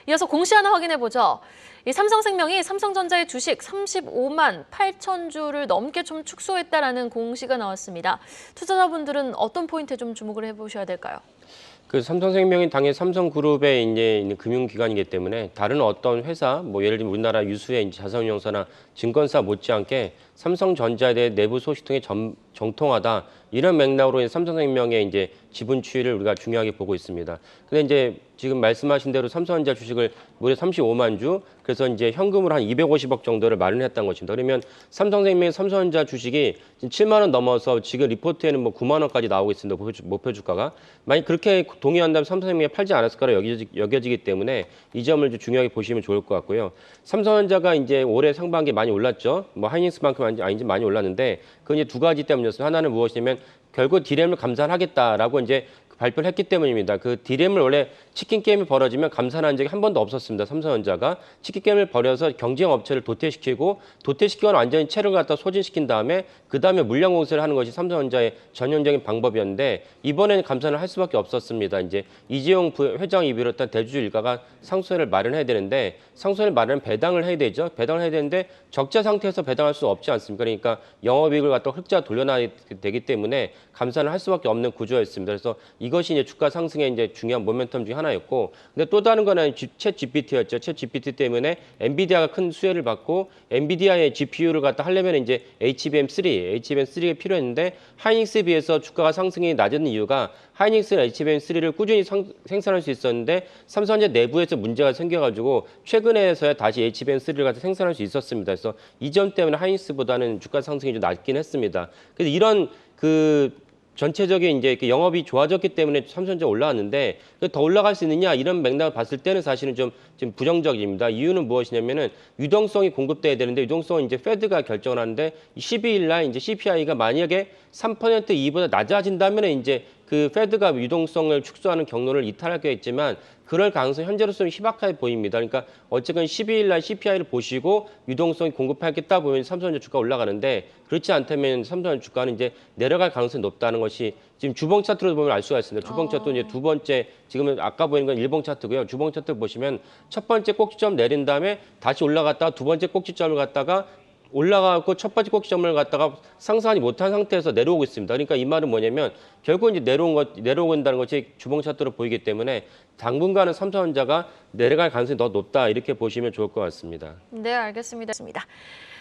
이어서 공시 하나 확인해 보죠. 이 삼성생명이 삼성전자의 주식 35만 8천 주를 넘게 좀 축소했다라는 공시가 나왔습니다. 투자자분들은 어떤 포인트에 좀 주목을 해보셔야 될까요? 그 삼성생명이 당연히 삼성그룹에 이제 있는 금융기관이기 때문에 다른 어떤 회사, 뭐 예를 들면 우리나라 유수의 이제 자산운용사나 증권사 못지않게 삼성전자에 대해 내부 소식통에 정통하다 이런 맥락으로 이제 삼성생명의 이제 지분 추이를 우리가 중요하게 보고 있습니다. 근데 이제 지금 말씀하신 대로 삼성전자 주식을 무려 35만 주, 그래서 이제 현금으로 한 250억 정도를 마련했다는 것입니다. 그러면 삼성생명의 삼성전자 주식이 지금 7만 원 넘어서 지금 리포트에는 뭐 9만 원까지 나오고 있습니다. 목표 주가가. 만약 그렇게 동의한다면 삼성생명이 팔지 않았을 거라 여겨지기 때문에 이 점을 좀 중요하게 보시면 좋을 것 같고요. 삼성전자가 이제 올해 상반기에 많이 올랐죠. 뭐 하이닉스만큼 아닌지 많이 올랐는데 그건 이제 두 가지 때문이었어요. 하나는 무엇이냐면 결국 디램을 감산하겠다라고 이제 발표를 했기 때문입니다. 그 디램을 원래 치킨 게임이 벌어지면 감산한 적이 한 번도 없었습니다. 삼성전자가 치킨 게임을 벌여서 경쟁 업체를 도태시키거나 완전히 체력을 갖다 소진시킨 다음에 그 다음에 물량 공세를 하는 것이 삼성전자의 전형적인 방법이었는데 이번에는 감산을 할 수밖에 없었습니다. 이제 이재용 회장이 비롯한 대주주 일가가 상속세를 마련해야 되는데 상속세를 마련하면 배당을 해야 되죠. 배당을 해야 되는데 적자 상태에서 배당할 수 없지 않습니까? 그러니까 영업이익을 갖다 흑자 돌려놔야 되기 때문에 감산을 할 수밖에 없는 구조였습니다. 그래서 이것이 이제 주가 상승의 이제 중요한 모멘텀 중에 하나였고, 근데 또 다른 거는 챗 GPT였죠. 챗 GPT 때문에 엔비디아가 큰 수혜를 받고 엔비디아의 GPU를 갖다 하려면 이제 HBM3가 필요했는데 하이닉스에 비해서 주가가 상승이 낮은 이유가 하이닉스는 HBM3를 꾸준히 생산할 수 있었는데 삼성전자 내부에서 문제가 생겨가지고 최근에서야 다시 HBM3를 갖다 생산할 수 있었습니다. 그래서 이 점 때문에 하이닉스보다는 주가 상승이 좀 낮긴 했습니다. 그래서 이런 전체적인 이제 영업이 좋아졌기 때문에 삼성전자 올라왔는데 더 올라갈 수 있느냐 이런 맥락을 봤을 때는 사실은 좀 부정적입니다. 이유는 무엇이냐면은 유동성이 공급돼야 되는데 유동성은 이제 페드가 결정을 하는데 12일 날 이제 CPI가 만약에 3% 이보다 낮아진다면 이제 그 페드가 유동성을 축소하는 경로를 이탈하겠지만 그럴 가능성이 현재로서는 희박해 보입니다. 그러니까 어쨌건 12일 날 CPI를 보시고 유동성이 공급하겠다 보면 삼성전자 주가 올라가는데 그렇지 않다면 삼성전자 주가는 이제 내려갈 가능성이 높다는 것이 지금 주봉 차트로 보면 알 수가 있습니다. 주봉 차트 이제 두 번째 지금은 아까 보이는 건 일봉 차트고요. 주봉 차트 보시면 첫 번째 꼭지점 내린 다음에 다시 올라갔다가 두 번째 꼭지점을 갔다가 올라가고 첫 번째 꼭지점을 갖다가 상승하지 못한 상태에서 내려오고 있습니다. 그러니까 이 말은 뭐냐면 결국 이제 내려온다는 것이 주봉 차트로 보이기 때문에 당분간은 삼성전자가 내려갈 가능성이 더 높다 이렇게 보시면 좋을 것 같습니다. 네, 알겠습니다.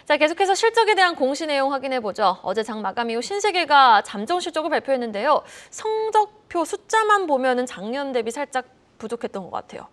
자, 계속해서 실적에 대한 공시 내용 확인해 보죠. 어제 장 마감 이후 신세계가 잠정 실적을 발표했는데요. 성적표 숫자만 보면은 작년 대비 살짝 부족했던 것 같아요.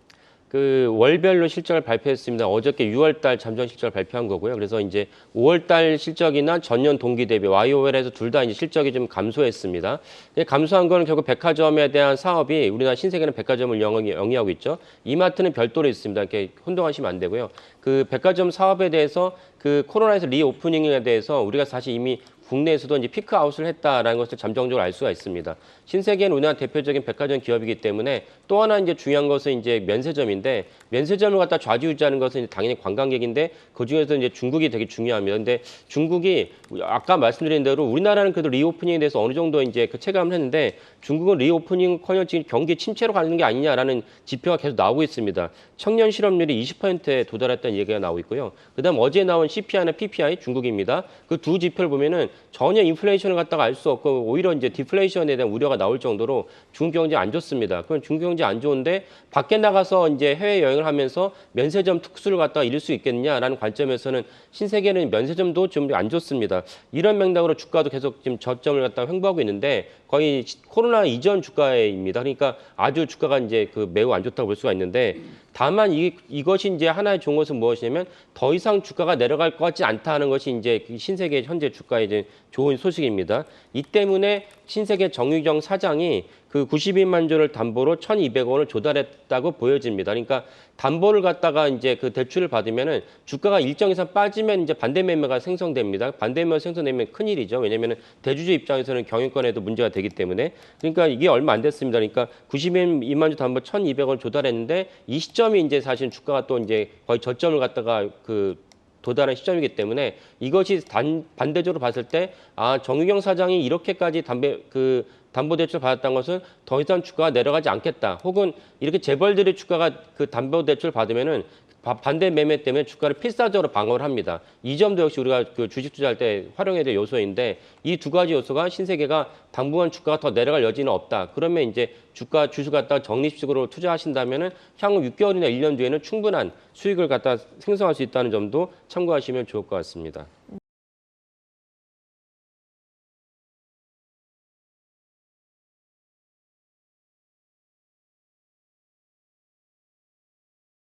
그 월별로 실적을 발표했습니다. 어저께 6월달 잠정 실적을 발표한 거고요. 그래서 이제 5월달 실적이나 전년 동기 대비 YOL에서 둘 다 이제 실적이 좀 감소했습니다. 감소한 거는 결국 백화점에 대한 사업이 우리나라 신세계는 백화점을 영위하고 있죠. 이마트는 별도로 있습니다. 이렇게 혼동하시면 안 되고요. 그 백화점 사업에 대해서 그 코로나에서 리오프닝에 대해서 우리가 사실 이미 국내에서도 이제 피크아웃을 했다라는 것을 잠정적으로 알 수가 있습니다. 신세계는 우리나라 대표적인 백화점 기업이기 때문에 또 하나 이제 중요한 것은 이제 면세점인데 면세점을 갖다 좌지우지하는 것은 당연히 관광객인데 그 중에서 이제 중국이 되게 중요합니다. 근데 중국이 아까 말씀드린 대로 우리나라는 그래도 리오프닝에 대해서 어느 정도 이제 그 체감을 했는데 중국은 리오프닝커녕 지금 경기 침체로 가는 게 아니냐라는 지표가 계속 나오고 있습니다. 청년 실업률이 20%에 도달했다는 얘기가 나오고 있고요. 그다음 어제 나온 CPI나 PPI 중국입니다. 그 두 지표를 보면은 전혀 인플레이션을 갖다가 알 수 없고 오히려 이제 디플레이션에 대한 우려가 나올 정도로 중국 경제 안 좋습니다. 그럼 중국 경제 안 좋은데 밖에 나가서 이제 해외 여행을 하면서 면세점 특수를 갖다가 이룰 수 있겠느냐라는 관점에서는 신세계는 면세점도 좀 안 좋습니다. 이런 맥락으로 주가도 계속 지금 저점을 갖다가 횡보하고 있는데 거의 코로나 이전 주가입니다. 그러니까 아주 주가가 이제 매우 안 좋다고 볼 수가 있는데 다만 이것이 이제 하나의 좋은 것은 무엇이냐면 더 이상 주가가 내려갈 것 같지 않다는 것이 이제 신세계 현재 주가의 이제 좋은 소식입니다. 이 때문에 신세계 정유경 사장이 그 92만 주를 담보로 1,200원을 조달했다고 보여집니다. 그러니까 담보를 갖다가 이제 그 대출을 받으면은 주가가 일정 이상 빠지면 이제 반대 매매가 생성됩니다. 반대 매매가 생성되면 큰일이죠. 왜냐면은 대주주 입장에서는 경영권에도 문제가 되기 때문에. 그러니까 이게 얼마 안 됐습니다. 그러니까 92만 주 담보 1,200원 조달했는데 이 시점이 이제 사실 주가가 또 이제 거의 저점을 갖다가 도달한 시점이기 때문에 이것이 반대적으로 봤을 때 정유경 사장이 이렇게까지 담보대출 받았던 것은 더 이상 주가가 내려가지 않겠다. 혹은 이렇게 재벌들의 주가가 그 담보대출 받으면은 반대 매매 때문에 주가를 필사적으로 방어를 합니다. 이 점도 역시 우리가 그 주식 투자할 때 활용해야 될 요소인데 이 두 가지 요소가 신세계가 당분간 주가가 더 내려갈 여지는 없다. 그러면 이제 주식을 갖다가 적립식으로 투자하신다면은 향후 6개월이나 1년 뒤에는 충분한 수익을 갖다 생성할 수 있다는 점도 참고하시면 좋을 것 같습니다.